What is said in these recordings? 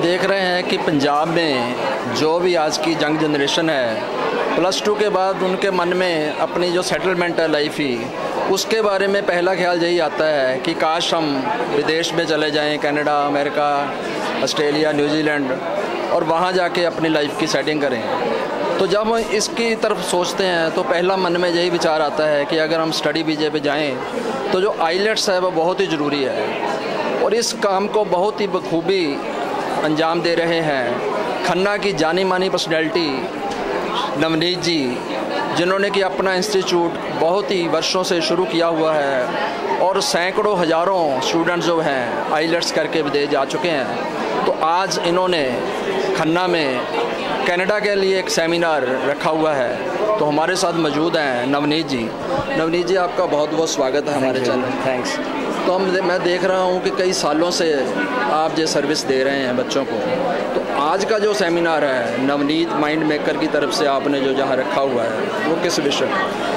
देख रहे हैं कि पंजाब में जो भी आज की यंग जनरेशन है +2 के बाद उनके मन में अपनी जो सेटलमेंट है लाइफ ही उसके बारे में पहला ख्याल यही आता है कि काश हम विदेश में चले जाएं, कनाडा, अमेरिका, ऑस्ट्रेलिया, न्यूजीलैंड, और वहाँ जाके अपनी लाइफ की सेटिंग करें। तो जब हम इसकी तरफ सोचते हैं तो पहला मन में यही विचार आता है कि अगर हम स्टडी वीज़े पे जाएं तो जो आईलेट्स है वो बहुत ही ज़रूरी है, और इस काम को बहुत ही बखूबी अंजाम दे रहे हैं खन्ना की जानी मानी पर्सनैलिटी नवनीत जी, जिन्होंने कि अपना इंस्टीट्यूट बहुत ही वर्षों से शुरू किया हुआ है और सैकड़ों हज़ारों स्टूडेंट्स जो हैं आईलेट्स करके विदेश जा चुके हैं। तो आज इन्होंने खन्ना में कनाडा के लिए एक सेमिनार रखा हुआ है, तो हमारे साथ मौजूद हैं नवनीत जी। नवनीत जी, आपका बहुत बहुत स्वागत है हमारे चैनल। थैंक्स। तो मैं देख रहा हूँ कि कई सालों से आप ये सर्विस दे रहे हैं बच्चों को, तो आज का जो सेमिनार है नवनीत माइंड मेकर की तरफ से आपने जो जहाँ रखा हुआ है वो किस विषय पर?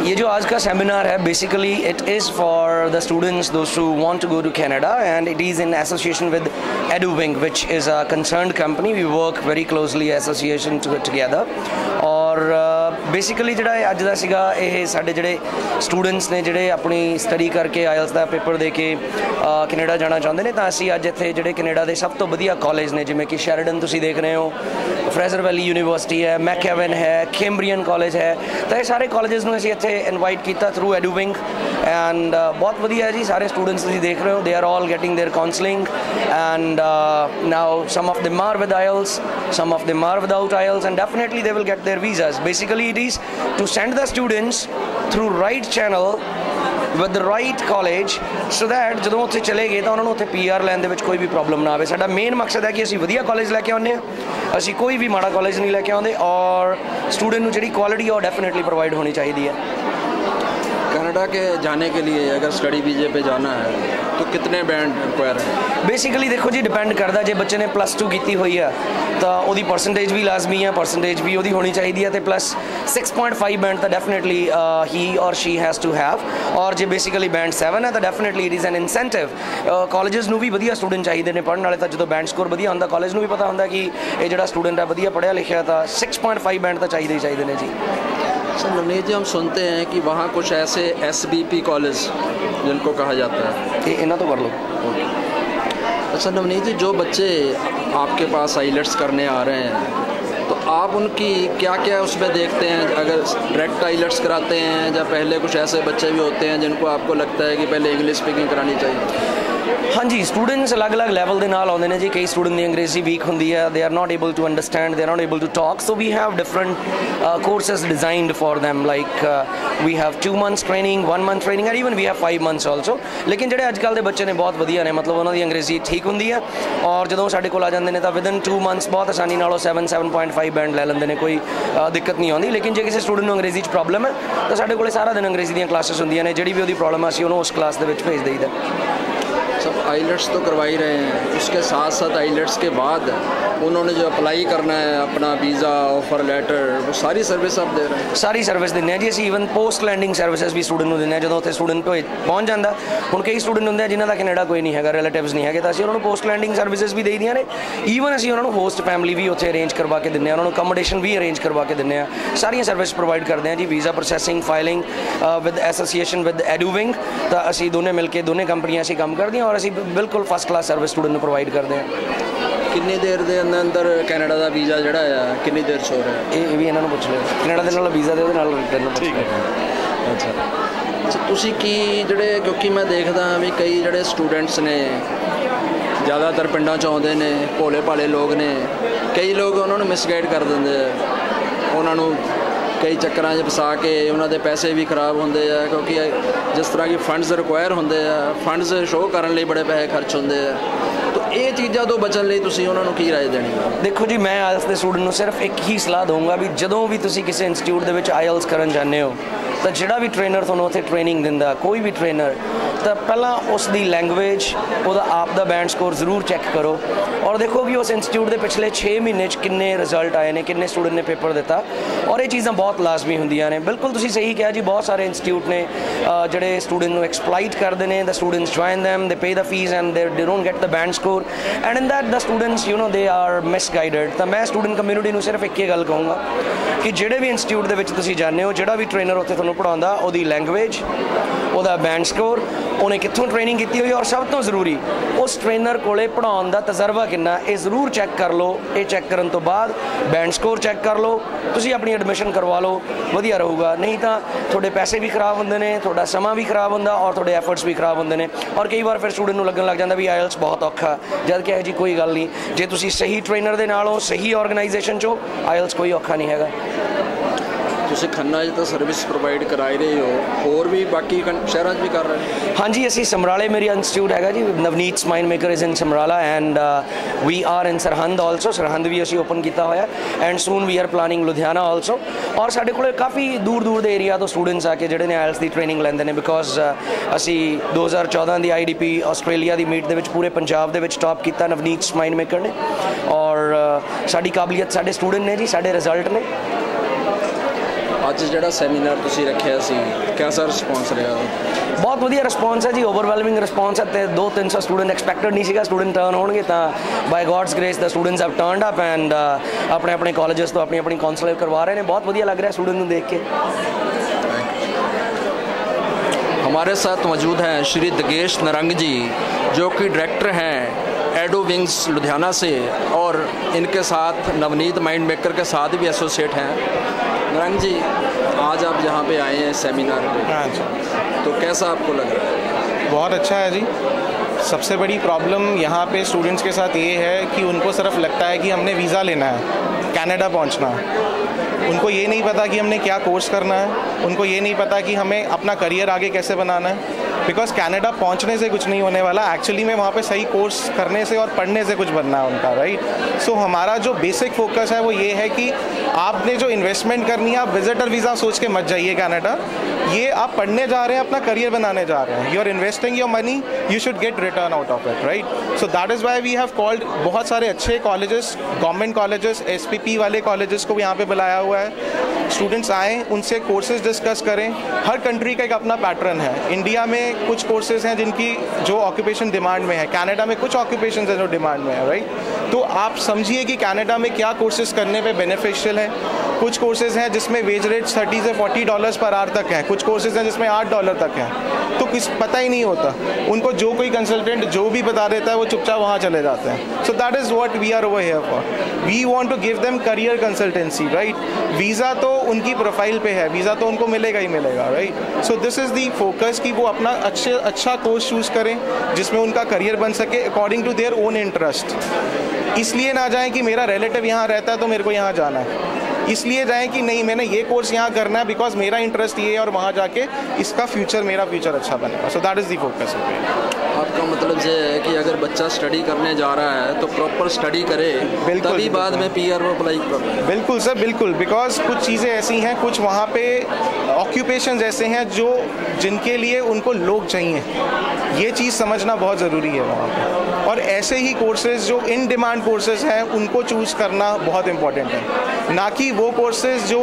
ये जो आज का सेमिनार है basically it is for the students दोस्त who want to go to Canada, and it is in association with EduWing which is a concerned company. We work very closely association together. और basically ਜਿਹੜਾ ਅੱਜ ਦਾ ਸੀਗਾ ਇਹ ਸਾਡੇ ਜਿਹੜੇ students ਨੇ ਜਿਹੜੇ ਆਪਣੀ ਸਟੱਡੀ ਕਰਕੇ ਆਇਲਸ ਦਾ ਪੇਪਰ ਦੇ ਕੇ ਕੈਨੇਡਾ ਜਾਣਾ ਚਾਹੁੰਦੇ ਨੇ, ਤਾਂ ਅਸੀਂ ਅੱਜ ਇੱਥੇ ਜਿਹੜੇ ਕੈਨੇਡਾ ਦੇ ਸਭ ਤੋਂ ਵਧੀਆ ਕਾਲਜ ਨੇ ਜਿਵੇਂ ਕਿ ਸ਼ੈਰਡਨ ਤੁਸੀਂ ਦੇਖ ਰਹੇ ਹੋ, ਫਰੇਜ਼ਰ ਵੈਲੀ ਯੂਨੀਵਰਸਿਟੀ ਹੈ, ਮੈਕਐਵਨ ਹੈ, ਕੈਂਬਰੀਅਨ ਕਾਲਜ ਹੈ, ਤਾਂ ਇਹ ਸਾਰੇ ਕਾਲਜਸ ਨੂੰ ਅਸੀਂ ਇੱਥੇ ਇਨਵਾਈਟ ਕੀਤਾ ਥਰੂ EduWing, ਐਂਡ ਬਹੁਤ ਵਧੀਆ ਜੀ। ਸਾਰੇ ਸਟੂਡੈਂਟਸ ਤੁਸੀਂ ਦੇਖ ਰਹੇ ਹੋ, they are all getting their counselling, and now some of them are with IELTS, some of them are without IELTS, and definitely they will get their visas. Basically it is to send the students through right channel with the right college so that ਜਦੋਂ ਉੱਥੇ ਚਲੇ ਗਏ ਤਾਂ ਉਹਨਾਂ ਨੂੰ ਉੱਥੇ PR ਲੈਣ ਦੇ ਵਿੱਚ ਕੋਈ ਵੀ ਪ੍ਰੋਬਲਮ ਨਾ ਆਵੇ। ਸਾਡਾ ਮੇਨ ਮਕਸਦ ਹੈ ਕਿ ਅਸੀਂ ਵਧੀਆ ਕਾਲਜ ਲੈ ਕੇ ਆਉਂਦੇ ਹਾਂ, ਅਸੀਂ ਕੋਈ ਵੀ ਮਾੜਾ ਕਾਲਜ ਨਹੀਂ ਲੈ ਕੇ ਆਉਂਦੇ, ਔਰ ਸਟੂਡੈਂਟ ਨੂੰ ਜਿਹੜੀ ਕੁਆਲਿਟੀ ਉਹ ਡੈਫੀਨੇਟਲੀ प्रोवाइड होनी चाहिए है। कनाडा के जाने के लिए अगर स्टडी वीज़े पे जाना है तो कितने बैंड रिक्वायर है? बेसिकली देखो जी, डिपेंड करता जे बच्चे ने +2 की हुई है तो वो परसेंटेज भी लाजमी है, परसेंटेज भी वो होनी चाहिए है, प्लस 6.5 बैंड तो डेफिनेटली ही और शी हैज़ टू हैव, और जो बेसिकली बैंड 7 है तो definitely it is an incentive. Colleges नूं भी वधिया स्टूडेंट चाहिए ने पढ़ने वाले, तो जो बैंड स्कोर वधिया होंदा कॉलेज नूं भी पता होंदा कि ये जिहड़ा स्टूडेंट है वधिया पढ़िया लिखिया, तो 6.5 बैंड तो चाहिए ही चाहिए ने जी। सर नवनीत जी, हम सुनते हैं कि वहाँ कुछ ऐसे SBP कॉलेज जिनको कहा जाता है, ये इन्हां तो कर लो। अच्छा नवनीत जी, जो बच्चे आपके पास आईलेट्स करने आ रहे हैं तो आप उनकी क्या क्या उसमें देखते हैं? अगर डायरेक्ट आईलेट्स कराते हैं या पहले कुछ ऐसे बच्चे भी होते हैं जिनको आपको लगता है कि पहले इंग्लिश स्पीकिंग करानी चाहिए? हाँ जी, स्टूडेंट्स अलग अलग लैवल के नाल आउंदे ने जी। कई स्टूडेंट की अंग्रेजी वीक होंदी है, they are not able to understand, they are not able to talk, so we have different courses designed for them, like we have 2 months training, 1 month training, and even we have 5 months also. लेकिन जो अजकल के बच्चे ने बहुत वधिया ने, मतलब उन्होंने अंग्रेजी ठीक होंदी है, और जो साडे कोल आ जाते हैं तो विदिन 2 months बहुत आसानी नाल 7.5 बैंड लै लेंदे ने, कोई दिक्कत नहीं आती। लेकिन जो किसी स्टूडेंट को अंग्रेजी प्रॉब्लम है तो साडे कोल सारा दिन अंग्रेजी दी क्लासेस होंदियां ने, जिहड़ी भी उहदी प्रॉब्लम है असीं उहनूं उस क्लास दे विच भेज दईदा। सब आईलेट्स तो करवा ही रहे हैं, उसके साथ साथ आईलेट्स के बाद उन्होंने जो अप्लाई करना है अपना वीज़ा, ऑफर लेटर, वो सारी सर्विस आप दे रहे हैं? सारी सर्विस देने हैं जी असीं, ईवन पोस्ट लैंडिंग सर्विसेज भी स्टूडेंट को देने। जो उत्थे स्टूडेंट पहुँच जाता, हुण कई स्टूडेंट होंदे जिन्हां दा कनाडा कोई नहीं है, रिलेटिव्स नहीं है, तो असीं उन्होंने पोस्ट लैंडिंग सर्विसेज भी दे दियां ने। ईवन असीं उन्होंने होस्ट फैमिली भी उत्थे अरेंज करवा के दिंदे, उन्होंने अकोमोडेशन भी अरेंज करवा के दिंदे, सारियां सर्विस प्रोवाइड करते हैं जी। Visa processing, filing with association with EduWing, तो असीं दोने मिलकर दोने कंपनियां असीं काम करदियां, और असीं बिल्कुल फर्स्ट क्लास सर्विस स्टूडेंट को प्रोवाइड करते हैं। कितनी देर के अंदर कनाडा का वीज़ा जोड़ा है कितनी देर से हो रहा है? ये भी इन्होंने पूछ लिया, कनाडा के नाल वीज़ा दे नाल रिटर्न। ठीक है। अच्छा तुसी की ਜਿਹੜੇ, क्योंकि मैं देखता हाँ भी कई ਜਿਹੜੇ स्टूडेंट्स ने ज़्यादातर पिंडों च आउंदे ने, भोले भाले लोग ने, कई लोग उन्होंने मिसगाइड कर देंगे, उन्होंने कई चक्कर च फसा के उन्होंने पैसे भी खराब होंगे हैं, क्योंकि जिस तरह की फंड्स रिक्वायर होंगे हैं, फंड्स शो करने लिए बड़े पैसे खर्च होंगे हैं, तो ये चीज़ों तो बचने लिए तुसी उन्होंने की राय देनी? देखो जी, मैं आयल्स के स्टूडेंट को सिर्फ एक ही सलाह दूंगा भी जदों भी तुसी किसी इंस्टीट्यूट के आयल्स करन जाते हो तो जिहड़ा भी ट्रेनर तुहानूं उत्थे ट्रेनिंग दिंदा, कोई भी ट्रेनर, तो पहला उसकी लैंगुएज, उसका आप दा बैंड स्कोर जरूर चैक करो, और देखो कि उस इंस्टीट्यूट के पिछले 6 महीने किन्ने रिजल्ट आए हैं, किन्ने स्टूडेंट ने पेपर दिता, और ये चीज़ां बहुत लाजमी होंदियां ने। बिल्कुल तुसीं सही कहा जी, बहुत सारे इंस्टीट्यूट ने जिहड़े स्टूडेंट को एक्सप्लाइट करते हैं, the students join them, they pay the fees and they don't get the band score, store and in that the students you know they are misguided. तो मैं स्टूडेंट कम्यूनिटी ਨੂੰ सिर्फ एक ही गल कहूँगा कि ਜਿਹੜੇ भी इंस्टीट्यूट ਦੇ ਵਿੱਚ ਤੁਸੀਂ ਜਾਂਦੇ ਹੋ, ਜਿਹੜਾ भी ट्रेनर ਉੱਥੇ ਤੁਹਾਨੂੰ ਪੜਾਉਂਦਾ ਉਹਦੀ लैंग्वेज, ਉਹਦਾ बैंड स्कोर, ਉਹਨੇ ਕਿੱਥੋਂ ट्रेनिंग की हुई, और सब तो ਜ਼ਰੂਰੀ उस ट्रेनर ਕੋਲੇ ਪੜਾਉਣ ਦਾ ਤਜਰਬਾ ਕਿੰਨਾ, ਇਹ ਜ਼ਰੂਰ ਚੈੱਕ ਕਰ ਲਓ। ਇਹ ਚੈੱਕ ਕਰਨ ਤੋਂ ਬਾਅਦ बैंड स्कोर ਚੈੱਕ ਕਰ ਲਓ, ਤੁਸੀਂ ਆਪਣੀ ਐਡਮਿਸ਼ਨ ਕਰਵਾ ਲਓ, ਵਧੀਆ ਰਹੂਗਾ। नहीं ਤਾਂ ਤੁਹਾਡੇ ਪੈਸੇ भी ਖਰਾਬ ਹੁੰਦੇ ਨੇ, ਤੁਹਾਡਾ ਸਮਾਂ भी ਖਰਾਬ ਹੁੰਦਾ, और ਤੁਹਾਡੇ ਐਫਰਟਸ भी ਖਰਾਬ ਹੁੰਦੇ ਨੇ। और कई बार फिर स्टूडेंट ਨੂੰ ਲੱਗਣ ਲੱਗ ਜਾਂਦਾ ਵੀ IELTS ਬਹੁਤ ਔਖਾ, ਜਦ ਕਿ ਇਹੋ ਜਿਹੀ ਕੋਈ ਗੱਲ ਨਹੀਂ। ਜੇ ਤੁਸੀਂ ਸਹੀ ट्रेनर ਦੇ ਨਾਲ ਹੋ, ਸਹੀ ਆਰਗੇਨਾਈਜੇਸ਼ਨ 'ਚ ਹੋ, IELTS ਕੋਈ ਔਖਾ नहीं ਹੈਗਾ। ਤੁਸੀਂ ਖੰਨਾ 'ਚ ਤਾਂ ਸਰਵਿਸ ਪ੍ਰੋਵਾਈਡ ਕਰਾ ਹੀ ਰਹੇ ਹੋ, ਹੋਰ ਵੀ ਬਾਕੀ ਸ਼ਹਿਰਾਂ 'ਚ ਵੀ ਕਰ ਰਹੇ ਹੋ? ਹਾਂਜੀ, ਅਸੀਂ ਸਮਰਾਲੇ ਮੇਰੀ ਇੰਸਟੀਚਿਊਟ ਹੈਗਾ ਜੀ, Navneet mind maker is in Samrala and we are in Sirhind also. Sirhind ਵੀ ਅਸੀਂ ਓਪਨ ਕੀਤਾ ਹੋਇਆ and soon we are planning Ludhiana also. ਔਰ ਸਾਡੇ ਕੋਲ ਕਾਫੀ ਦੂਰ ਦੂਰ ਦੇ ਏਰੀਆ ਤੋਂ ਸਟੂਡੈਂਟਸ ਆ ਕੇ ਜਿਹੜੇ ਨੇ IELTS ਦੀ ਟ੍ਰੇਨਿੰਗ ਲੈਂਦੇ ਨੇ, ਬਿਕੋਜ਼ ਅਸੀਂ 2014 ਦੀ IDP ਆਸਟ੍ਰੇਲੀਆ ਦੀ ਮੀਟ ਦੇ ਵਿੱਚ ਪੂਰੇ ਪੰਜਾਬ ਦੇ ਵਿੱਚ ਟੌਪ ਕੀਤਾ ਨਵਨੀਤ ਮਾਈਂਡ ਮੇਕਰ ਨੇ। ਔਰ ਸਾਡੀ ਕਾਬਲੀਅਤ ਸਾਡੇ ਸਟੂਡੈਂਟ ਨੇ ਜੀ, ਸਾਡੇ ਰਿਜ਼ਲਟ ਨੇ। ਅੱਜ ਜਿਹੜਾ ਸੈਮੀਨਾਰ ਤੁਸੀਂ ਰੱਖਿਆ ਸੀ, ਕਿਹਦਾ ਰਿਸਪੌਂਸ ਰਿਹਾ? ਬਹੁਤ ਵਧੀਆ ਰਿਸਪੌਂਸ ਹੈ ਜੀ, ਓਵਰਵੈਲਮਿੰਗ ਰਿਸਪੌਂਸ ਹੈ। ਤੇ 200-300 ਸਟੂਡੈਂਟ ਐਕਸਪੈਕਟਡ ਨਹੀਂ ਸੀਗਾ ਸਟੂਡੈਂਟ ਟਰਨ ਹੋਣਗੇ, ਤਾਂ ਬਾਈ ਗॉड्स ਗ੍ਰੇਸ ਦਾ students have turned up and ਆਪਣੇ ਆਪਣੇ ਕਾਲਜਸ ਤੋਂ ਆਪਣੀ ਆਪਣੀ ਕਾਉਂਸਲਿੰਗ ਕਰਵਾ ਰਹੇ ਨੇ। ਬਹੁਤ ਵਧੀਆ ਲੱਗ ਰਿਹਾ स्टूडेंट ਨੂੰ देख के। हमारे साथ मौजूद हैं श्री दगेश नरंग जी, जो कि डायरेक्टर हैं एडो विंग्स लुधियाना से, और इनके साथ नवनीत माइंड मेकर के साथ भी एसोसिएट हैं। नरंग जी, आज आप यहाँ पे आए हैं सेमिनार पे, हाँ जी, तो कैसा आपको लग रहा है? बहुत अच्छा है जी। सबसे बड़ी प्रॉब्लम यहाँ पे स्टूडेंट्स के साथ ये है कि उनको सिर्फ लगता है कि हमने वीज़ा लेना है, कनाडा पहुँचना है। उनको ये नहीं पता कि हमने क्या कोर्स करना है, उनको ये नहीं पता कि हमें अपना करियर आगे कैसे बनाना है। बिकॉज कनाडा पहुंचने से कुछ नहीं होने वाला, एक्चुअली में वहाँ पे सही कोर्स करने से और पढ़ने से कुछ बनना है उनका, राइट। सो हमारा जो बेसिक फोकस है वो ये है कि आपने जो इन्वेस्टमेंट करनी है, आप विजिटर वीज़ा सोच के मत जाइए कनाडा। ये आप पढ़ने जा रहे हैं, अपना करियर बनाने जा रहे हैं, you are investing your money, you should get return out of it, right. So that is why we have called बहुत सारे अच्छे कॉलेजेस, गवर्नमेंट कॉलेजेस, SPP वाले कॉलेजेस को यहाँ पे बुलाया हुआ है। स्टूडेंट्स आएँ, उनसे कोर्सेज डिस्कस करें। हर कंट्री का एक अपना पैटर्न है। इंडिया में कुछ कोर्सेज हैं जिनकी जो ऑक्यूपेशन डिमांड में है, कनाडा में कुछ ऑक्यूपेशन है जो डिमांड में है, राइट। तो आप समझिए कि कनाडा में क्या कोर्सेज करने पे बेनिफिशियल है। कुछ कोर्सेज हैं जिसमें वेज रेट $30 से $40 पर आवर तक है, कुछ कोर्सेज हैं जिसमें $8 तक है, तो कुछ पता ही नहीं होता उनको। जो कोई कंसल्टेंट जो भी बता देता है वो चुपचाप वहाँ चले जाते हैं। So that is what we are over here for. We want to give them career consultancy, right. Visa तो उनकी प्रोफाइल पे है, वीज़ा तो उनको मिलेगा ही मिलेगा, right. So this is the focus कि वो अपना अच्छा कोर्स चूज़ करें जिसमें उनका करियर बन सके according to their own interest. इसलिए ना जाएं कि मेरा रिलेटिव यहाँ रहता है तो मेरे को यहाँ जाना है, इसलिए जाएं कि नहीं मैंने ये कोर्स यहाँ करना है बिकॉज मेरा इंटरेस्ट ये है और वहाँ जाके इसका फ्यूचर, मेरा फ्यूचर अच्छा बनेगा। सो दैट इज़ दी फोकस। आपका मतलब ये है कि अगर बच्चा स्टडी करने जा रहा है तो प्रॉपर स्टडी करे, तभी बाद में PR में अप्लाई कर। बिल्कुल सर, बिल्कुल। बिकॉज कुछ चीज़ें ऐसी हैं, कुछ वहाँ पे ऑक्यूपेशंस ऐसे हैं जो जिनके लिए उनको लोग चाहिए, ये चीज़ समझना बहुत ज़रूरी है वहाँ पे। और ऐसे ही कोर्सेज जो इन डिमांड कोर्सेज हैं उनको चूज़ करना बहुत इंपॉर्टेंट है, ना कि वो कोर्सेज जो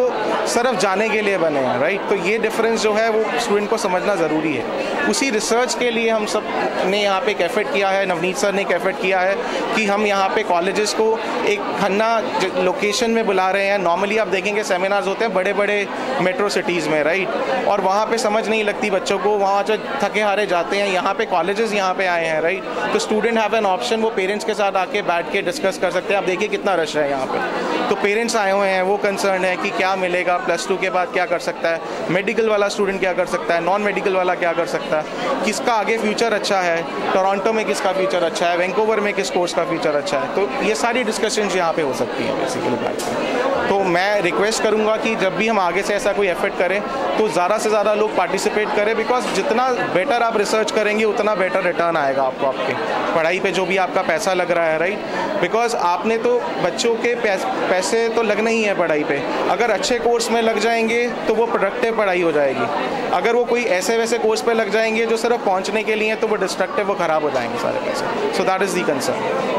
सिर्फ जाने के लिए बने हैं, राइट। तो ये डिफरेंस जो है वो स्टूडेंट को समझना ज़रूरी है। उसी रिसर्च के लिए हम सब ने यहाँ पे एक एफर्ट किया है, नवनीत सर ने एक एफर्ट किया है कि हम यहाँ पे कॉलेजेस को एक खन्ना लोकेशन में बुला रहे हैं। नॉर्मली आप देखेंगे सेमिनार्स होते हैं बड़े बड़े मेट्रो सिटीज़ में, राइट, और वहाँ पे समझ नहीं लगती बच्चों को, वहाँ जो थके हारे जाते हैं। यहाँ पे कॉलेजेस यहाँ पे आए हैं, राइट, तो स्टूडेंट हैव एन ऑप्शन, वो पेरेंट्स के साथ आके बैठ के डिस्कस कर सकते हैं। आप देखिए कितना रश है यहाँ पे, तो पेरेंट्स आए हुए हैं, वो कंसर्न है कि क्या मिलेगा, +2 के बाद क्या कर सकता है, मेडिकल वाला स्टूडेंट क्या कर सकता है, नॉन मेडिकल वाला क्या कर सकता है, किसका आगे फ्यूचर अच्छा है, टोरंटो में किसका फ्यूचर अच्छा है, वैंकूवर में किस कोर्स का फ्यूचर अच्छा है। तो ये सारी डिस्कशंस यहाँ पे हो सकती हैं बेसिकली बैठ के। तो मैं रिक्वेस्ट करूँगा कि जब भी हम आगे से ऐसा कोई एफर्ट करें तो ज़्यादा से ज़्यादा लोग पार्टिसिपेट करें, बिकॉज जितना बेटर आप रिसर्च करेंगे उतना बेटर रिटर्न आएगा आपको, आपके पढ़ाई पे जो भी आपका पैसा लग रहा है, राइट। बिकॉज आपने तो बच्चों के पैसे तो लगना ही है पढ़ाई पे, अगर अच्छे कोर्स में लग जाएंगे तो वो प्रोडक्टिव पढ़ाई हो जाएगी। अगर वो कोई ऐसे वैसे कोर्स पे लग जाएंगे जो सिर्फ पहुँचने के लिए, तो वो डिस्ट्रक्टिव, वो ख़राब हो जाएंगे सारे पैसे। So that is the concern.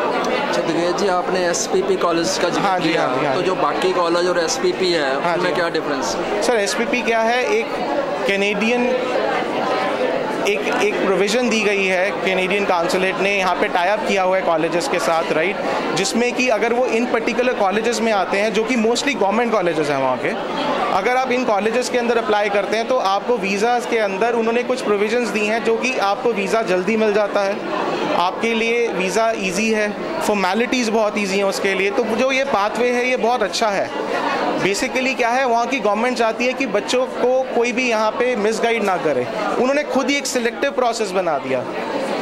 Dagesh ji, आपने SPP कॉलेज का जिक्र किया, तो जो बाकी कॉलेज और SPP है उनमें क्या डिफरेंस? सर SPP क्या है, एक कैनेडियन एक प्रोविज़न दी गई है, कैनेडियन काउंसिलेट ने यहाँ पे टाई अप किया हुआ है कॉलेजेस के साथ, राइट, जिसमें कि अगर वो इन पर्टिकुलर कॉलेजेस में आते हैं जो कि मोस्टली गवर्नमेंट कॉलेजेस हैं वहाँ के, अगर आप इन कॉलेजेस के अंदर अप्लाई करते हैं तो आपको वीज़ाज़ के अंदर उन्होंने कुछ प्रोविजंस दी हैं जो कि आपको वीज़ा जल्दी मिल जाता है, आपके लिए वीज़ा इजी है, फॉर्मेलिटीज़ बहुत इजी हैं उसके लिए। तो जो ये पाथवे है ये बहुत अच्छा है। बेसिकली क्या है, वहाँ की गवर्नमेंट चाहती है कि बच्चों को कोई भी यहाँ पे मिसगाइड ना करे। उन्होंने खुद ही एक सिलेक्टिव प्रोसेस बना दिया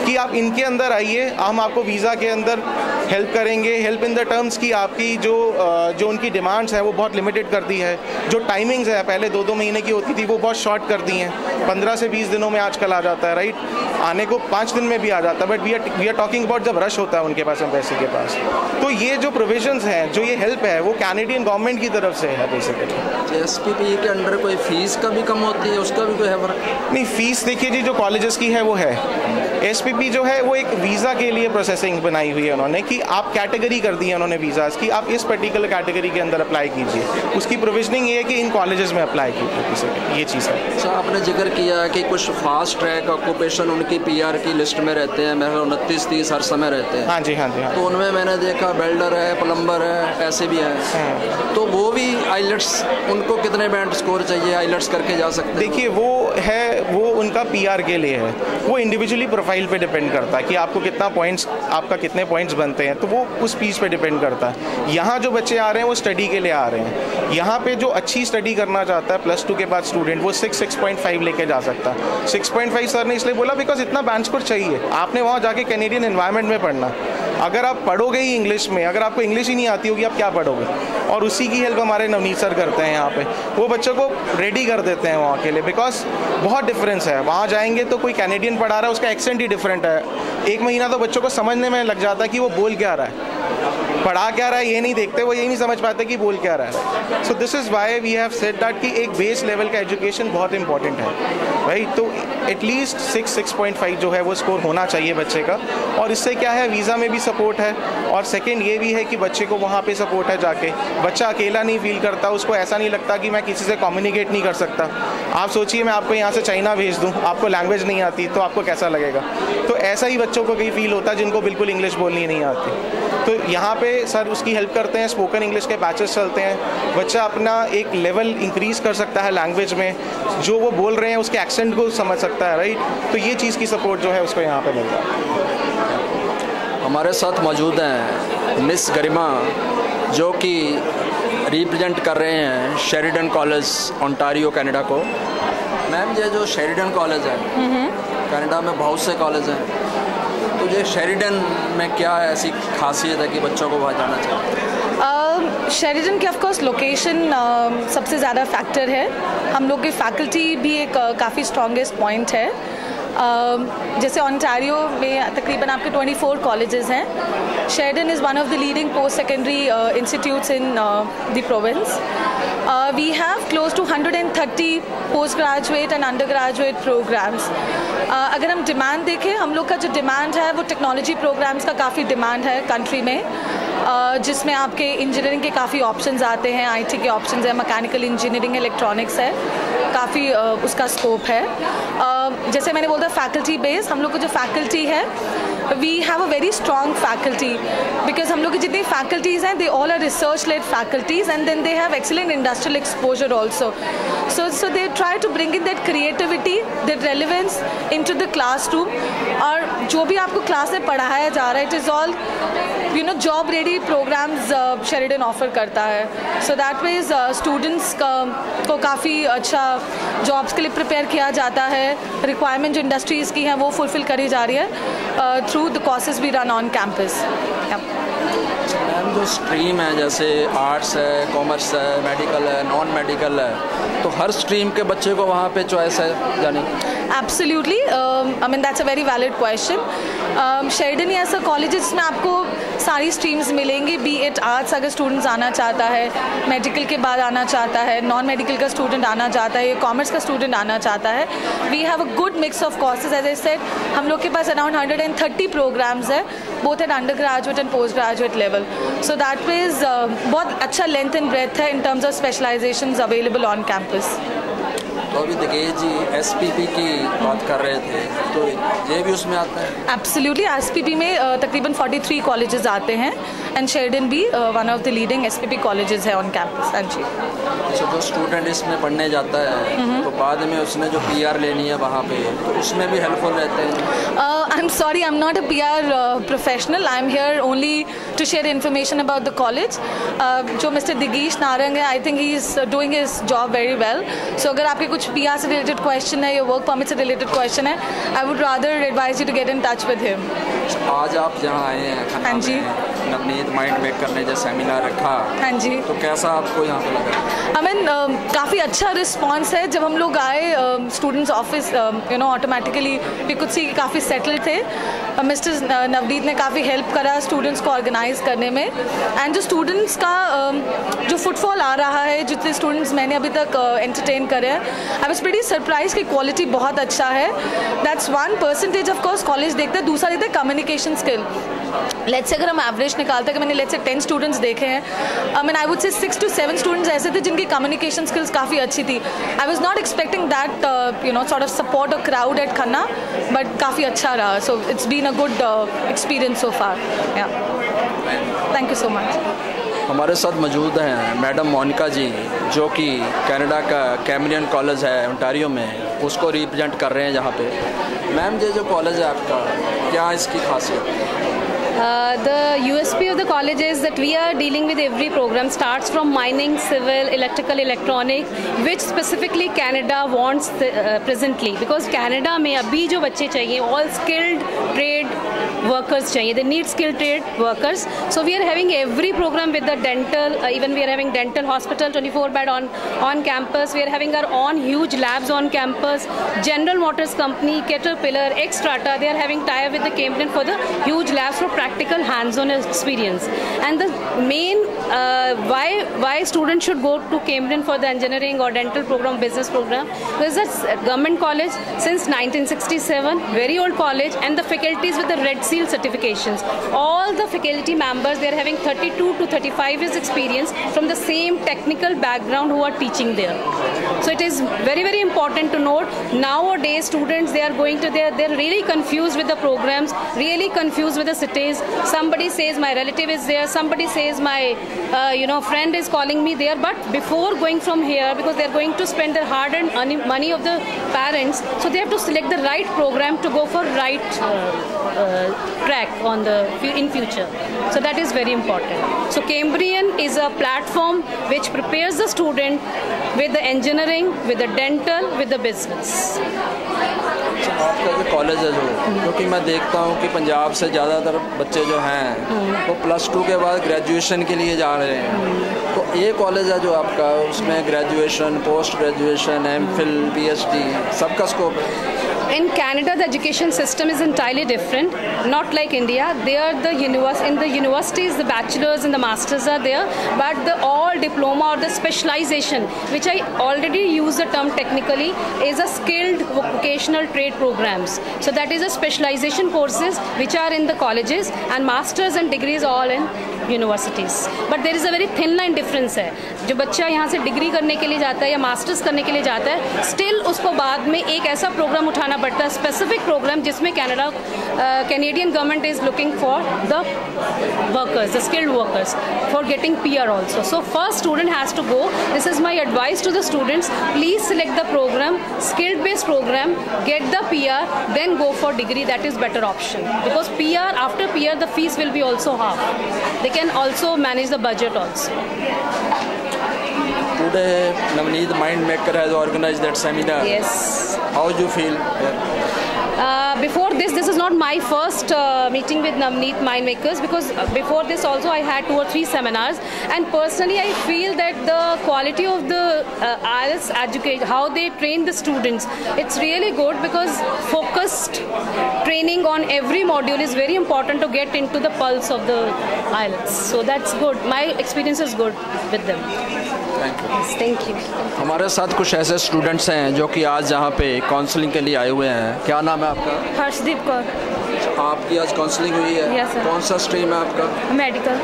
कि आप इनके अंदर आइए, हम आपको वीज़ा के अंदर हेल्प करेंगे। हेल्प इन द टर्म्स की आपकी जो उनकी डिमांड्स है वो बहुत लिमिटेड कर दी है। जो टाइमिंग्स है पहले 2-2 महीने की होती थी वो बहुत शॉर्ट कर दी हैं, 15 से 20 दिनों में आजकल आ जाता है, राइट, आने को 5 दिन में भी आ जाता है। But we are talking about जब रश होता है उनके पास, एम्बेसी के पास। तो ये जो प्रोविजंस हैं, जो ये हेल्प है, वो कैनेडियन गवर्नमेंट की तरफ से है बेसिकली। एसपीपी के अंडर कोई फीस का भी कम होती है, उसका भी कोई है फर्क? नहीं, फीस देखिए जी, जो कॉलेजेस की है वो है। एसपीपी जो है वो एक वीज़ा के लिए प्रोसेसिंग बनाई हुई है उन्होंने, कि आप कैटेगरी कर दी है उन्होंने वीज़ाज़ की, आप इस पर्टिकुलर कैटेगरी के अंदर अप्लाई कीजिए। उसकी प्रोविजनिंग ये है कि इन कॉलेजेस में अप्लाई कीजिए, ये चीज़ है। अच्छा, आपने जिक्र किया कि कुछ फास्ट ट्रैक ऑक्यूपेशन उनकी पीआर की लिस्ट में रहते हैं, मेरे 29-30 हर समय रहते हैं। हाँ जी, हाँ जी, हाँ। तो उनमें मैंने देखा बेल्डर है, प्लम्बर है, ऐसे भी हैं। तो वो भी आइलेट्स, उनको कितने बैंड स्कोर चाहिए, आइलेट्स करके जा सकते हैं? देखिए वो उनका पीआर के लिए है, वो इंडिविजुअली प्रोफाइल पे डिपेंड करता है कि आपको कितना पॉइंट्स, आपका कितने पॉइंट्स बनते हैं, तो वो उस पीस पे डिपेंड करता है। यहाँ जो बच्चे आ रहे हैं वो स्टडी के लिए आ रहे हैं। यहाँ पे जो अच्छी स्टडी करना चाहता है +2 के बाद स्टूडेंट, वो 6.5 लेके जा सकता है। 6.5 सर ने इसलिए बोला बिकॉज इतना बैंड स्कोर चाहिए। आपने वहाँ जाके कैनेडियन एनवायरनमेंट में पढ़ना, अगर आप पढ़ोगे ही इंग्लिश में, अगर आपको इंग्लिश ही नहीं आती होगी आप क्या पढ़ोगे? और उसी की हेल्प हमारे नवनीत सर करते हैं यहाँ पे, वो बच्चों को रेडी कर देते हैं वहाँ के लिए, बिकॉज बहुत डिफरेंस है। वहाँ जाएंगे तो कोई कैनेडियन पढ़ा रहा है, उसका एक्सेंट ही डिफरेंट है। 1 महीना तो बच्चों को समझने में लग जाता है कि वो बोल क्या रहा है, पढ़ा क्या रहा है ये नहीं देखते, वो यही नहीं समझ पाते कि बोल क्या रहा है। So this is why we have said that कि एक बेस लेवल का एजुकेशन बहुत इंपॉर्टेंट है, राइट। तो एटलीस्ट 6.5 जो है वो स्कोर होना चाहिए बच्चे का। और इससे क्या है, वीज़ा में भी सपोर्ट है, और सेकेंड ये भी है कि बच्चे को वहाँ पे सपोर्ट है जाके, बच्चा अकेला नहीं फील करता, उसको ऐसा नहीं लगता कि मैं किसी से कम्युनिकेट नहीं कर सकता। आप सोचिए मैं आपको यहाँ से चाइना भेज दूँ, आपको लैंग्वेज नहीं आती तो आपको कैसा लगेगा? तो ऐसा ही बच्चों को कहीं फील होता है जिनको बिल्कुल इंग्लिश बोलनी नहीं आती। तो यहाँ पे सर उसकी हेल्प करते हैं, स्पोकन इंग्लिश के बैचेस चलते हैं, बच्चा अपना एक लेवल इंक्रीज़ कर सकता है लैंग्वेज में, जो वो बोल रहे हैं उसके एक्सेंट को समझ सकता है, राइट। तो ये चीज़ की सपोर्ट जो है उसको यहाँ पे मिलता है। हमारे साथ मौजूद हैं मिस गरिमा, जो कि रिप्रेजेंट कर रहे हैं शेरिडन कॉलेज ओंटारियो कनाडा को। मैम, ये जो शेरिडन कॉलेज है, कनाडा में बहुत से कॉलेज हैं, तो ये शेरिडन में क्या ऐसी खासियत है कि बच्चों को वहाँ जाना चाहिए? शेरिडन की ऑफकोर्स लोकेशन सबसे ज़्यादा फैक्टर है। हम लोग की फैकल्टी भी एक काफ़ी स्ट्रॉन्गेस्ट पॉइंट है। जैसे ओंटारियो में तकरीबन आपके 24 कॉलेजेस हैं। Sheridan is one of the leading post secondary institutes in the province. We have close to 130 post graduate and under graduate programmes. अगर हम डिमांड देखें, हम लोग का जो डिमांड है वो टेक्नोलॉजी प्रोग्राम्स का काफ़ी डिमांड है कंट्री में, जिसमें आपके इंजीनियरिंग के काफ़ी ऑप्शंस आते हैं, आईटी के ऑप्शंस है, मैकेनिकल इंजीनियरिंग, इलेक्ट्रॉनिक्स है, काफ़ी उसका स्कोप है। जैसे मैंने बोला फैकल्टी बेस, हम लोग को जो फैकल्टी है we have a very strong faculty, because हम लोग की जितनी फैकल्टीज़ हैं they all are research led faculties and then they have excellent industrial exposure also. So they try to bring in that creativity, that relevance into the classroom, और जो भी आपको class में पढ़ाया जा रहा है it is all job ready programmes Sheridan offer करता है। सो दैट मीन्स स्टूडेंट्स को काफ़ी अच्छा जॉब्स के लिए प्रिपेयर किया जाता है। रिक्वायरमेंट जो इंडस्ट्रीज़ की हैं वो फुलफिल करी जा रही है through the courses we run on campus. Ma'am, जो स्ट्रीम है जैसे आर्ट्स है, कॉमर्स है, मेडिकल है, नॉन मेडिकल है, तो हर स्ट्रीम के बच्चे को वहाँ पे चॉइस है यानी? Absolutely, I mean that's a very valid question. Sheridan ही ऐसा कॉलेज जिसमें आपको सारी स्ट्रीम्स मिलेंगी, बी इट आर्ट्स अगर स्टूडेंट्स आना चाहता है, मेडिकल के बाद आना चाहता है, नॉन मेडिकल का स्टूडेंट आना चाहता है, कॉमर्स का स्टूडेंट आना चाहता है। We have a good mix of courses. As I said, हम लोग के पास अराउंड 130 प्रोग्राम्स है, both at under graduate and post graduate level. So that means बहुत अच्छा लेंथ एंड ब्रेथ है in terms of specialisations available on campus. तो अभी दिगेश जी SPP की बात कर रहे थे, तो ये भी उसमें आता है? एब्सोल्युटली, SPP में तकरीबन 43 कॉलेजेस आते हैं एंड शेरडन भी one of the leading SPP colleges है ऑन कैंपस। हाँ जी। अच्छा, जो स्टूडेंट इसमें पढ़ने जाता है तो बाद में उसने जो PR लेनी है वहाँ पे, तो उसमें भी हेल्पफुल रहते हैं? I am sorry, I am not a PR professional, I am here only to share information about the college. जो मिस्टर दिगेश नारंग है, I think he is doing his job very well. So अगर आपके कुछ PR से related question है या work permit से related question है, I would rather advise you to get in touch with him. आज आप जहाँ आए हैं, हाँ जी, नवनीत माइंड मेकर ने जो सेमिनार रखा, हाँ जी, तो कैसा आपको यहाँ पे लगा? आई मीन काफ़ी अच्छा रिस्पांस है। जब हम लोग आए students office, you know, automatically we could see काफ़ी सेटल थे। मिस्टर नवनीत ने काफ़ी हेल्प करा स्टूडेंट्स को ऑर्गेनाइज करने में, एंड जो स्टूडेंट्स का जो फुटफॉल आ रहा है, जितने स्टूडेंट्स मैंने अभी तक एंटरटेन करे हैं, आई वाज प्रीटी सरप्राइज की क्वालिटी बहुत अच्छा है। दैट्स 1% ऑफ कोर्स कॉलेज देखता है, दूसरा देखता है कम्युनिकेशन स्किल। लेट्स से अगर हम एवरेज निकालते हैं कि मैंने लेट्स से 10 स्टूडेंट्स देखे हैं, I mean I would say 6 to 7 students ऐसे थे जिनकी कम्युनिकेशन स्किल्स काफ़ी अच्छी थी। I was not expecting that you know sort of support और क्राउड एट खन्ना, बट काफ़ी अच्छा रहा। So it's been a good experience so far. Yeah thank you so much. हमारे साथ मौजूद हैं मैडम मोनिका जी, जो कि कनाडा का कैमरियन कॉलेज है ओंटारियो में, उसको रिप्रेजेंट कर रहे हैं यहाँ पे। मैम, ये जो कॉलेज है आपका, क्या इसकी खासियत? The USP of the college is that we are dealing with every program, starts from mining, civil, electrical, electronic, which specifically Canada wants presently, because Canada में अभी जो बच्चे चाहिए all skilled trade workers चाहिए, they need skilled trade workers. So we are having every program with the dental, even we are having dental hospital 24 bed on campus. We are having our own huge labs on campus. General Motors company, Caterpillar, Xstrata, they are having tie-up with the Cambrian for the huge labs for practical hands-on experience. And the main why students should go to Cambrian for the engineering or dental program, business program, because it's a government college since 1967, very old college, and the faculties with the Red Seal certifications. All the faculty members, they are having 32 to 35 years experience from the same technical background who are teaching there. So it is very, very important to note. Nowadays students, they are going to they're really confused with the programs, really confused with the cities. Somebody says my relative is there, somebody says my friend is calling me there, but before going from here, because they are going to spend their hard-earned money of the parents, so they have to select the right program to go for right track in future. So that is very important. So Cambrian is a platform which prepares the student with the engineering, with the dental, with the business. आपका जो college है, जो क्योंकि मैं देखता हूँ कि पंजाब से ज़्यादातर बच्चे जो हैं वो +2 के बाद ग्रेजुएशन के लिए जा रहे हैं, तो ये कॉलेज है जो आपका, उसमें graduation, post graduation, MPhil, PhD सबका स्कोप है? In Canada, the education system is entirely different, not like India. There, in the universities, the bachelors and the masters are there, but the all diploma or the specialization, which I already use the term technically, is a skilled vocational trade programs. So that is a specialization courses which are in the colleges, and masters and degrees all in universities. But there is a very thin line difference है. जो बच्चा यहाँ से degree करने के लिए जाता है या मास्टर्स करने के लिए जाता है, स्टिल उसको बाद में एक ऐसा प्रोग्राम उठाना पड़ता है, स्पेसिफिक प्रोग्राम, जिसमें Canadian government is looking for the workers, the skilled workers, for getting PR also. So first student has to go. This is my advice to the students. Please select the program, skilled based program, get the PR, then go for degree. That is better option, because after PR the fees will be also half. They can also manage the budget also. Today, Navneet Mind Maker has organized that seminar. Yes. How do you feel? Before this is not my first meeting with Navneet Mind Makers, because before this also I had 2 or 3 seminars, and personally I feel that the quality of the IELTS education, how they train the students, it's really good, because focused training on every module is very important to get into the pulse of the IELTS. So that's good. My experience is good with them. Thank you. हमारे साथ कुछ ऐसे students हैं जो कि आज यहाँ पे काउंसलिंग के लिए आए हुए हैं। क्या नाम है आपका? हर्षदीप कौर। आपकी आज काउंसलिंग हुई है? Yes sir. कौन सा स्ट्रीम है आपका? मेडिकल।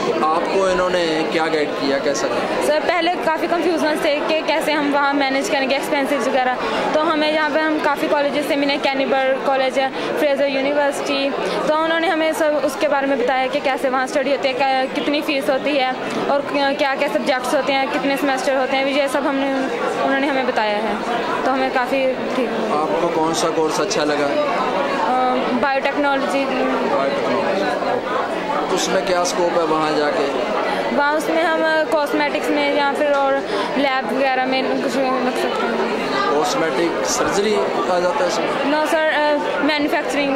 तो आपको इन्होंने क्या गाइड किया, कैसा? सर पहले काफ़ी कंफ्यूजन थे कि कैसे हम वहाँ मैनेज करेंगे एक्सपेंसेस वगैरह। तो हमें यहाँ पे हम काफ़ी कॉलेजेस से मिले, कैनिबर्ग कॉलेज है, फ्रेजर यूनिवर्सिटी, तो उन्होंने हमें सब उसके बारे में बताया कि कैसे वहाँ स्टडी होती है, कितनी फ़ीस होती है और क्या क्या सब्जेक्ट्स होते हैं, कितने सेमेस्टर होते हैं, ये सब उन्होंने हमें बताया है। तो हमें काफ़ी ठीक। आपको कौन सा कोर्स अच्छा लगा? बायोटेक्नोलॉजी। उसमें क्या स्कोप है वहाँ जाके? वहाँ उसमें हम कॉस्मेटिक्स में या फिर और लैब वगैरह में कुछ लग सकते हैं। कॉस्मेटिक सर्जरी आ जाता है इसमें? No sir, manufacturing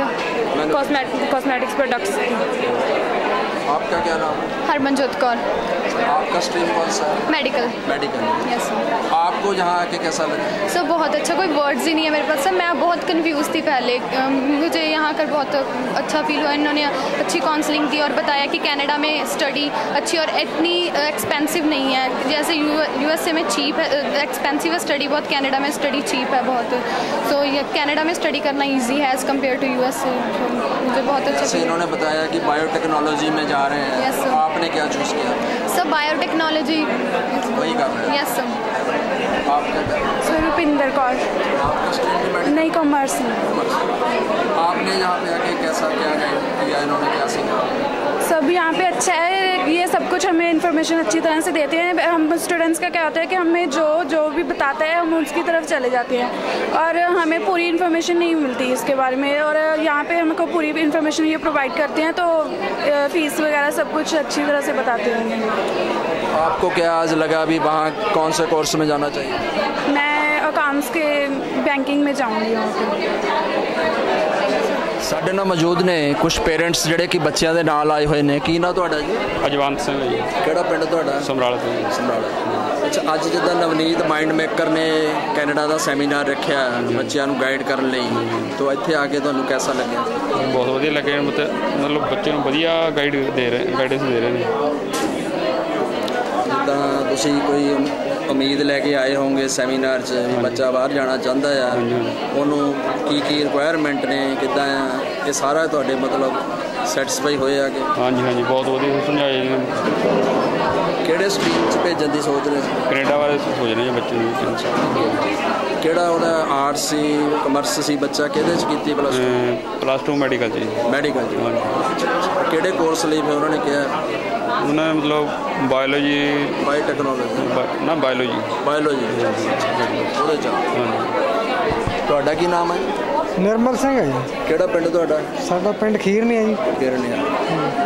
cosmetics products. आपका क्या नाम? हरमनजोत कौर। आपका स्ट्रीम कौन सा है? मेडिकल। मेडिकल। Yes sir. आपको यहाँ आके कैसा लगा? सर बहुत अच्छा, कोई वर्ड्स ही नहीं है मेरे पास सर। मैं बहुत कंफ्यूज थी पहले, मुझे यहाँ आकर बहुत अच्छा फील हुआ। इन्होंने अच्छी काउंसलिंग दी और बताया कि कनाडा में स्टडी अच्छी और इतनी एक्सपेंसिव नहीं है जैसे यूएसए में चीप है, एक्सपेंसिव है स्टडी बहुत, कनाडा में स्टडी चीप है बहुत। सो ये कनाडा में स्टडी करना ईजी है एज़ कम्पेयर टू यूएसए। मुझे बहुत अच्छा। इन्होंने बताया कि बायोटेक्नोलॉजी में जा रहे हैं। Yes sir. आपने क्या चूज़ किया? सर बायोटेक्नोलॉजी वही कर रहे हैं। Yes sir. आप क्या कर रहे हैं? सर रुपिंदर कौर। आपका स्ट्रीम मेडिकल? नहीं, कॉमर्स। आपने यहाँ पे आके कैसा क्या गाइड किया, इन्होंने क्या सीखा? सब यहाँ पे अच्छा है, ये सब कुछ हमें इन्फॉर्मेशन अच्छी तरह से देते हैं। हम स्टूडेंट्स का क्या होता है कि हमें जो भी बताता है हम उसकी तरफ चले जाते हैं और हमें पूरी इन्फॉर्मेशन नहीं मिलती इसके बारे में। और यहाँ पे हमको पूरी इन्फॉर्मेशन ये प्रोवाइड करते हैं, तो फ़ीस वगैरह सब कुछ अच्छी तरह से बताते हैं। आपको क्या आज लगा अभी वहाँ कौन से कोर्स में जाना चाहिए? मैं अकाउंट्स के बैंकिंग में जाऊँगी वहाँ पर। ਸਾਡੇ ਨਾਲ ਮੌਜੂਦ ਨੇ ਕੁਝ ਪੇਰੈਂਟਸ ਜਿਹੜੇ ਕਿ ਬੱਚਿਆਂ ਦੇ ਨਾਲ ਆਏ ਹੋਏ ਨੇ। ਕੀ ਨਾਂ ਤੁਹਾਡਾ ਜੀ? ਅਜਵੰਤ ਸਿੰਘ ਜੀ। ਕਿਹੜਾ ਪਿੰਡ ਤੁਹਾਡਾ? ਸਮਰਾਲਾ ਤੋਂ ਜੀ। ਸਮਰਾਲਾ। ਅੱਛਾ, ਅੱਜ ਜਿੱਦਾਂ ਨਵਨੀਤ ਮਾਈਂਡ ਮੇਕਰ ਨੇ ਕੈਨੇਡਾ ਦਾ ਸੈਮੀਨਾਰ ਰੱਖਿਆ ਬੱਚਿਆਂ ਨੂੰ ਗਾਈਡ ਕਰਨ ਲਈ, ਤਾਂ ਇੱਥੇ ਆ ਕੇ ਤੁਹਾਨੂੰ ਕਿਹਦਾ ਲੱਗਿਆ? ਬਹੁਤ ਵਧੀਆ ਲੱਗਿਆ, ਮਤਲਬ ਬੱਚੇ ਨੂੰ ਵਧੀਆ ਗਾਈਡੈਂਸ ਦੇ ਰਹੇ ਨੇ। ਜਿੱਦਾਂ ਤੁਸੀਂ ਕੋਈ ਉਮੀਦ ਲੈ ਕੇ ਆਏ ਹੋਵੋਗੇ ਸੈਮੀਨਾਰ 'ਚ ਵੀ ਬੱਚਾ ਬਾਹਰ ਜਾਣਾ ਚਾਹੁੰਦਾ ਆ, ਉਹਨੂੰ ਕੀ ਰਿਕੁਆਇਰਮੈਂਟ ਨੇ, ਕਿੱਦਾਂ ਆ, ਇਹ ਸਾਰਾ ਤੁਹਾਡੇ ਮਤਲਬ ਸੈਟੀਸਫਾਈ ਹੋਏ ਆ ਕਿ? ਹਾਂਜੀ, ਬਹੁਤ ਵਧੀਆ ਸਮਝਾਏ ਨੇ। ਕਿਹੜੇ ਸਟਰੀਮ 'ਚ ਭੇਜਣ ਦੀ ਸੋਚ ਰਹੇ ਸੀ? ਕੈਨੇਡਾ ਬਾਰੇ ਸੋਚ ਰਹੇ ਬੱਚੇ ਨੂੰ। ਕਿਹੜਾ ਉਹਦਾ ਆਰਟਸ ਸੀ, ਕਮਰਸ ਸੀ ਬੱਚਾ, ਕਿਹਦੇ 'ਚ ਕੀਤੀ ਪਲੱਸ 2 ਮੈਡੀਕਲ 'ਚ ਜੀ। ਮੈਡੀਕਲ 'ਚ। ਕਿਹੜੇ ਕੋਰਸ ਲਈ ਫਿਰ ਉਹਨਾਂ ਨੇ ਕਿਹਾ? ਉਹਨਾਂ ਨੇ ਮਤਲਬ ਬਾਇਓਲੋਜੀ, ਬਾਇਓਟੈਕਨੋਲੋਜੀ ਨਾ ਬਾਇਓਲੋਜੀ ਉਹਦੇ 'ਚ। ਤੁਹਾਡਾ ਕੀ ਨਾਮ ਹੈ? ਨਿਰਮਲ ਸਿੰਘ ਹੈ ਜੀ। ਕਿਹੜਾ ਪਿੰਡ ਤੁਹਾਡਾ? ਸਾਡਾ ਪਿੰਡ ਖੀਰਨੀ ਹੈ ਜੀ। ਖੀਰਨੀ।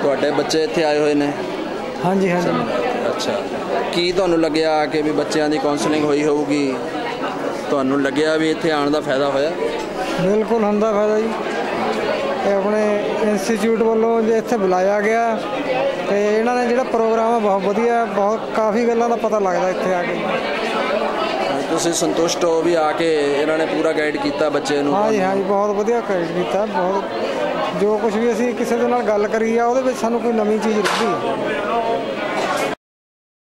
ਤੁਹਾਡੇ ਬੱਚੇ ਇੱਥੇ ਆਏ ਹੋਏ ਨੇ? ਹਾਂਜੀ ਹਾਂਜੀ। ਅੱਛਾ, ਕੀ ਤੁਹਾਨੂੰ ਲੱਗਿਆ ਕਿ ਵੀ ਬੱਚਿਆਂ ਦੀ ਕਾਉਂਸਲਿੰਗ ਹੋਈ ਹੋਊਗੀ, ਤੁਹਾਨੂੰ ਲੱਗਿਆ ਵੀ ਇੱਥੇ ਆਉਣ ਦਾ ਫਾਇਦਾ ਹੋਇਆ? ਬਿਲਕੁਲ ਹੁੰਦਾ ਫਾਇਦਾ ਜੀ। ਇਹ ਆਪਣੇ ਇੰਸਟੀਚਿਊਟ ਵੱਲੋਂ ਜੇ ਇੱਥੇ ਬੁਲਾਇਆ ਗਿਆ ਤੇ ਇਹਨਾਂ ਨੇ ਜਿਹੜਾ ਪ੍ਰੋਗਰਾਮ ਹੈ ਬਹੁਤ ਵਧੀਆ, ਬਹੁਤ ਕਾਫੀ ਗੱਲਾਂ ਦਾ ਪਤਾ ਲੱਗਦਾ ਇੱਥੇ ਆ ਕੇ। ਤੁਸੀਂ ਸੰਤੁਸ਼ਟ ਹੋ ਵੀ ਆ ਕੇ ਇਹਨਾਂ ਨੇ ਪੂਰਾ ਗਾਈਡ ਕੀਤਾ ਬੱਚੇ ਨੂੰ? ਹਾਂਜੀ ਹਾਂਜੀ, ਬਹੁਤ ਵਧੀਆ ਗਾਈਡ ਕੀਤਾ। ਬਹੁਤ ਜੋ ਕੁਝ ਵੀ ਅਸੀਂ ਕਿਸੇ ਦੇ ਨਾਲ ਗੱਲ ਕਰੀ ਆ ਉਹਦੇ ਵਿੱਚ ਸਾਨੂੰ ਕੋਈ ਨਵੀਂ ਚੀਜ਼ ਲੱਭੀ ਹੈ।